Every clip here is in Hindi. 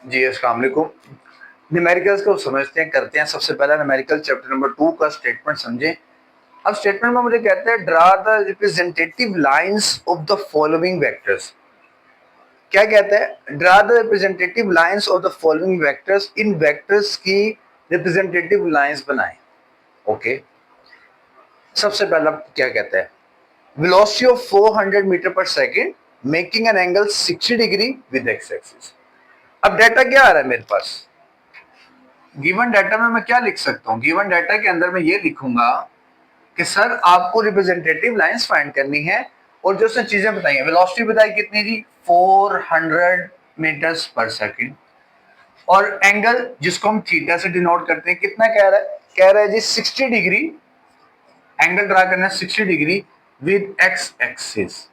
जी अस्सलाम वालेकुम। न्यूमेरिकल्स को समझते हैं, करते हैं। सबसे पहला न्यूमेरिकल चैप्टर नंबर 2 का स्टेटमेंट समझें। अब स्टेटमेंट में मुझे कहते हैं draw the representative lines of the following vectors. क्या कहता है? Draw the representative lines of the following vectors. In vectors की रिप्रेजेंटेटिव लाइंस बनाएं। ओके, सबसे पहला क्या कहता है? वेलोसिटी ऑफ 400 मीटर पर second making an angle 60 degree with x axis. अब डाटा क्या आ रहा है मेरे पास? गिवन डाटा में मैं क्या लिख सकता हूँ? गिवन डाटा के अंदर मैं ये लिखूंगा कि सर आपको रिप्रेजेंटेटिव लाइंस फाइंड करनी है और जो उसने चीजें बताई हैं। वेलोसिटी बताई कितनी जी? 400 मीटर्स पर सेकंड। और एंगल जिसको हम थीटा से डिनोट करते हैं कितना कह रहा है? कह रहा है जी 60 डिग्री। एंगल ड्रा करना है 60 डिग्री विद एक्स एक्सिस।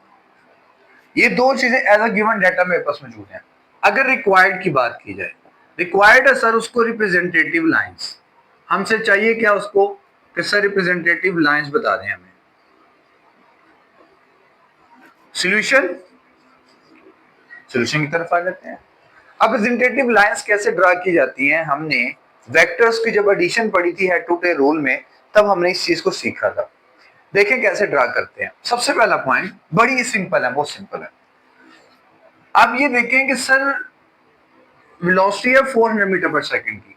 ये दो चीजें एज अ गिवन डाटा मेरे पास मौजूद हैं। अगर रिक्वायर्ड की बात की जाए, रिक्वायर्ड है सर उसको रिप्रेजेंटेटिव लाइंस। हमसे चाहिए क्या उसको? कि सर रिप्रेजेंटेटिव लाइंस बता दें हमें। सॉल्यूशन, सॉल्यूशन की तरफ आ जाते हैं। अब रिप्रेजेंटेटिव लाइंस कैसे ड्रा की जाती हैं? हमने वेक्टर्स की जब एडिशन पढ़ी थी हेड टू टेल रूल में, तब हमने इस चीज को सीखा था। देखें कैसे ड्रा करते हैं। सबसे पहला पॉइंट बड़ी सिंपल है, बहुत सिंपल है। आप ये देखें कि सर वेलोसिटी है 400 मीटर पर सेकंड की।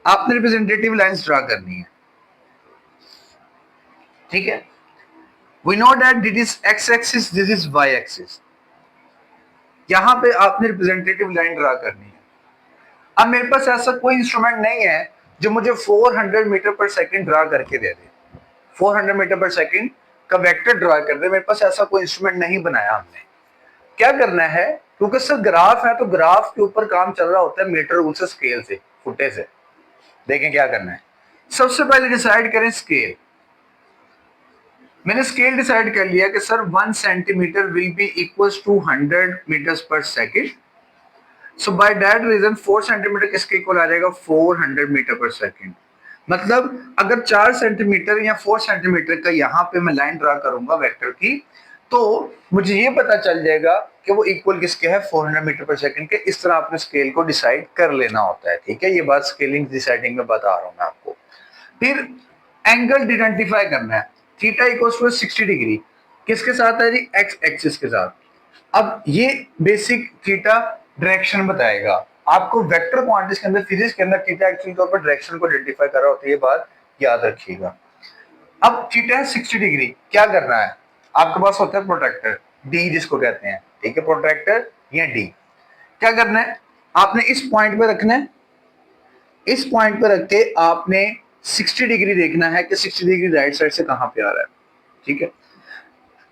आपने रिप्रेजेंटेटिव लाइंस ड्रा करनी है, ठीक है। We know that this is X axis, this is Y axis. यहां पे आपने रिप्रेजेंटेटिव लाइन ड्रा करनी है। अब मेरे पास ऐसा कोई इंस्ट्रूमेंट नहीं है जो मुझे 400 मीटर पर सेकंड ड्रा करके दे दे। 400 मीटर पर सेकंड का वेक्टर ड्रा कर दे। मेरे पास ऐसा कोई इंस्ट्रूमेंट नहीं बनाया हमने। क्या करना है? क्योंकि सर ग्राफ है तो ग्राफ के ऊपर काम चल रहा होता है मीटर रूल से, स्केल से, फुटे से। देखें क्या करना है। सबसे पहले डिसाइड करें स्केल। मैंने स्केल डिसाइड कर लिया कि sir 1 centimetre will be equals to 100 metres पर second. So by that reason 4 centimetre किसके इक्वल आ जाएगा? 400 मीटर पर सेकंड। मतलब अगर 4 सेंटीमीटर या 4 सेंटीमीटर का यहां पे मैं लाइन ड्रा करूंगा वेक्टर की, तो मुझे ये पता चल जाएगा कि वो इक्वल किसके है? 400 मीटर पर सेकंड के। इस तरह आपने स्केल को डिसाइड कर लेना होता है, ठीक है। ये बात स्केलिंग डिसाइडिंग में बता रहा हूं मैं आपको। फिर एंगल आइडेंटिफाई करना है। थीटा इक्वल्स टू 60 डिग्री किसके साथ है जी? एक्स एक्सिस के साथ। अब ये बेसिक थीटा डायरेक्शन बताएगा आपको। वेक्टर क्वांटिटीज के अंदर, फिजिक्स के अंदर थीटा एक्चुअली तौर पर डायरेक्शन को आइडेंटिफाई कर रहा होता है। ये बात याद रखिएगा। अब थीटा है 60 डिग्री। क्या करना है? आपके पास होता है प्रोट्रैक्टर डी जिसको कहते हैं, ठीक है, प्रोट्रैक्टर या डी। क्या करना है? आपने इस पॉइंट पे रखना है। इस पॉइंट पे रख के आपने 60 डिग्री देखना है कि 60 डिग्री राइट साइड से कहां पे आ रहा है, ठीक है।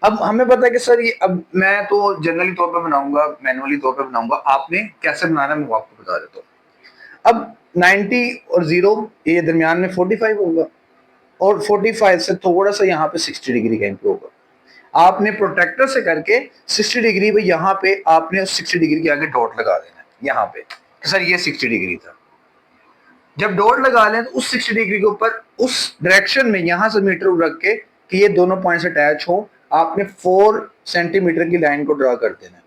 अब हमें पता है कि सर ये, अब मैं तो जनरली तौर पे बनाऊंगा, मैनुअली तौर पे बनाऊंगा। आपने कैसे बनाना है मैं आपको बता देता हूँ। अब 90 और 0 ये दरमियान में 45 होगा और 45 से थोड़ा सा यहाँ पे 60 डिग्री का इंप्रूव होगा। आपने प्रोटेक्टर से करके 60 डिग्री पे यहाँ पे आपने उस 60 डिग्री के आगे डॉट लगा देना है यहाँ पे कि सर ये 60 डिग्री था। जब डॉट लगा लें तो उस 60 डिग्री के ऊपर उस डायरेक्शन में यहां से मीटर रख के कि ये दोनों पॉइंट्स अटैच हो, आपने 4 सेंटीमीटर की लाइन को ड्रा कर देना है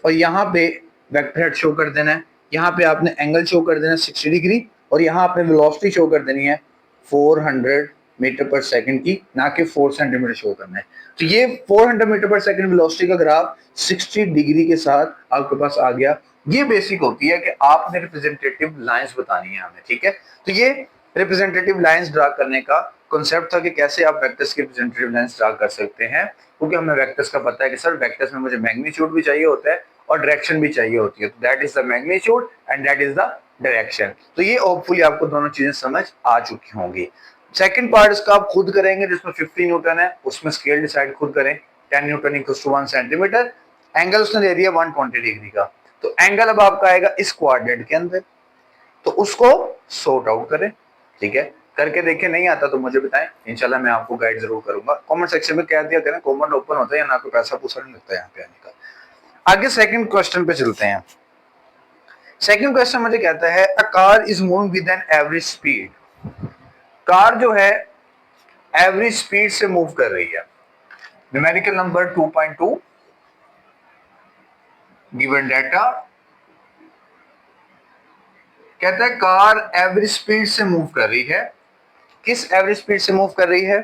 और यहाँ पे वेक्टर हेड शो कर देना है। यहाँ पे आपने एंगल शो कर देना है 60 डिग्री और यहाँ आपने वेलोसिटी शो कर देनी है 400 मीटर पर सेकंड की, ना कि 4 सेंटीमीटर शो करना है। तो ये 400 मीटर पर सेकंड वेलोसिटी का ग्राफ 60 डिग्री के साथ आपके पास आ गया। ये बेसिक होती है कि आपने रिप्रेजेंटेटिव लाइंस बतानी है हमें, ठीक है। तो ये रिप्रेजेंटेटिव लाइंस ड्रा करने का कॉन्सेप्ट था कि कैसे आप वेक्टर्स की रिप्रेजेंटेटिव लाइंस ड्रा कर सकते हैं। क्योंकि हमें वेक्टर्स का पता है कि सर वेक्टर्स में मुझे मैग्नीट्यूड भी चाहिए होता है और डायरेक्शन भी चाहिए होती है। तो that is the magnitude and that is the direction. तो ये होपफुली आपको दोनों चीजें समझ आ चुकी होंगी। सेकंड पार्ट इसका आप खुद करेंगे जिसमें 50 न्यूटन है, उसमें स्केल डिसाइड खुद करें। 10 newton equals to 1 centimetre. Angle उसने दे दिया 120 डिग्री का। तो एंगल अब आपका आएगा इस क्वाड्रेंट के अंदर, तो उसको सॉर्ट आउट करें, ठीक है। करके देखें, नहीं आता तो मुझे बताएं, इंशाल्लाह मैं आपको गाइड जरूर करूंगा। कमेंट सेक्शन में कह दिया करें, कमेंट ओपन होता है या ना, कोई पैसा पूसा नहीं लगता यहाँ पे आने का। आगे सेकंड क्वेश्चन पे चलते हैं। सेकंड क्वेश्चन मुझे कहता है a car is moving with an average speed. Car जो है एवरेज स्पीड से मूव कर रही है। न्यूमेरिकल नंबर 2.2 गिवन डाटा कहता है कार एवरेज स्पीड से मूव कर रही है। किस एवरेज स्पीड से मूव कर रही है?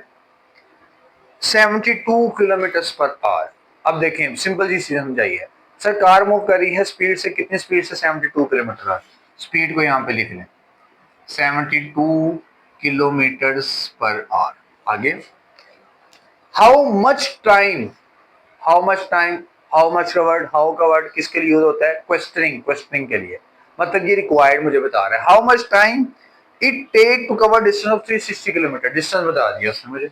72 किलोमीटर पर आवर। अब देखें, सिंपल जी चीज समझाइए। सर कार मूव कर रही है स्पीड से, कितनी स्पीड से? 72 किलोमीटर आवर। स्पीड को यहां पे लिख लें, 72 किलोमीटर पर आवर। आगे, how much time, how much time, how much covered, how covered किसके लिए यूज होता है? क्वेश्चनिंग, क्वेश्चनिंग के लिए। मतलब ये रिक्वायर्ड मुझे बता रहा है। How much time it take to cover distance of 360 kilometre. Distance बता दिया उसने मुझे,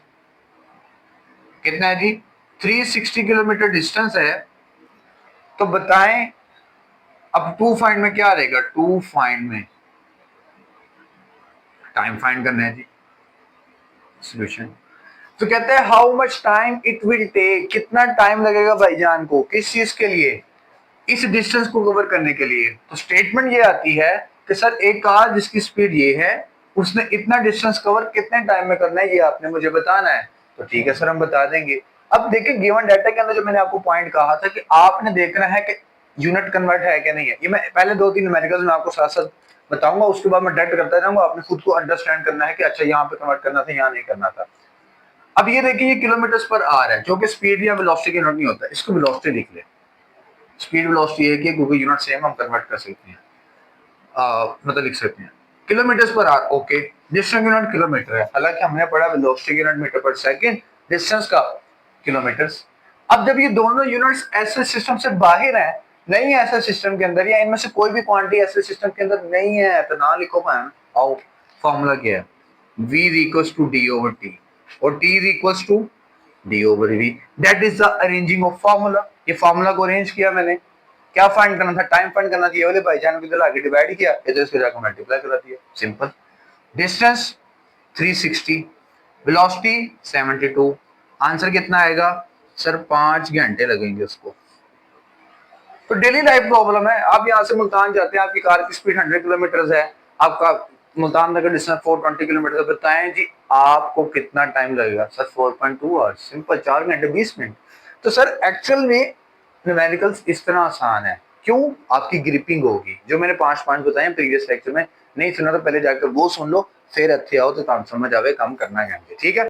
कितना है जी? 360 किलोमीटर डिस्टेंस है। तो बताएं अब टू फाइंड में क्या रहेगा? टू फाइंड में टाइम फाइंड करना है जी, सॉल्यूशन। तो कहते हैं how much time it will take, कितना टाइम लगेगा भाईजान को, किस चीज के लिए? इस डिस्टेंस को कवर करने के लिए। तो स्टेटमेंट ये आती है कि सर एक कार जिसकी स्पीड ये है, उसने इतना डिस्टेंस कवर कितने टाइम में करना है, ये आपने मुझे बताना है। तो ठीक है सर, हम बता देंगे। अब देखिए गिवन डाटा के अंदर जो मैंने आपको पॉइंट कहा था कि आपने देखना है कि यूनिट कन्वर्ट है कि नहीं है। ये मैं पहले 2-3 न्यूमेरिकल्स में आपको साथ साथ बताऊंगा, उसके बाद मैं डायरेक्ट करता जाऊंगा। आपने खुद को अंडरस्टैंड करना है कि अच्छा यहाँ पे कन्वर्ट करना था, यहाँ नहीं करना था। अब ये देखिए, ये किलोमीटर पर आवर है, जो कि स्पीड या वेलोसिटी की यूनिट नहीं होता। इसको वेलोसिटी लिख ले। स्पीड वेलोसिटी है कि क्योंकि यूनिट सेम हम कन्वर्ट कर सकते हैं, मतलब लिख सकते हैं किलोमीटर पर our. Okay, distance unit kilometre है, हालांकि हमने पढ़ा वेलोसिटी यूनिट मीटर पर सेकंड, डिस्टेंस का किलोमीटर्स। अब जब ये दोनों यूनिट्स ऐसे सिस्टम से बाहर हैं, नहीं है ऐसे सिस्टम के अंदर, या इनमें से कोई भी क्वांटिटी ऐसे सिस्टम के अंदर नहीं है, तो ना लिखो मैम। आओ, फॉर्मूला क्या है? v is equals to d over t और t is equals to d over v। that is the arranging of formula। ये फार्मूला को अरेंज किया मैंने। क्या फाइंड करना था? टाइम फाइंड करना था। ये वाले भाईजान को इधर आगे डिवाइड किया, इधर से जाकर मल्टीप्लाई करा दिया, सिंपल। Distance 360, velocity 72। आंसर कितना आएगा? सर 5 घंटे लगेंगे उसको। तो डेली लाइफ प्रॉब्लम है। आप यहाँ से मुल्तान जाते हैं, आपकी कार की स्पीड 100 किलोमीटर है, आपका मुल्तान तक डिस्टेंस 420 किलोमीटर। बताएं जी आपको कितना टाइम लगेगा? Sir 4.2 hours. सिंपल, 4 घंटे 20 मिनट। तो सर एक्चुअल में न्यूमेरिकल्स इस तरह आसान है। क्यों? आपकी ग्रिपिंग होगी। जो मैंने 5 पॉइंट बताए प्रीवियस लेक्चर में, नहीं सुना तो पहले जाकर वो सुन लो, फिर अच्छे आओ तो काम समझ आवे, काम करना है। ठीक है।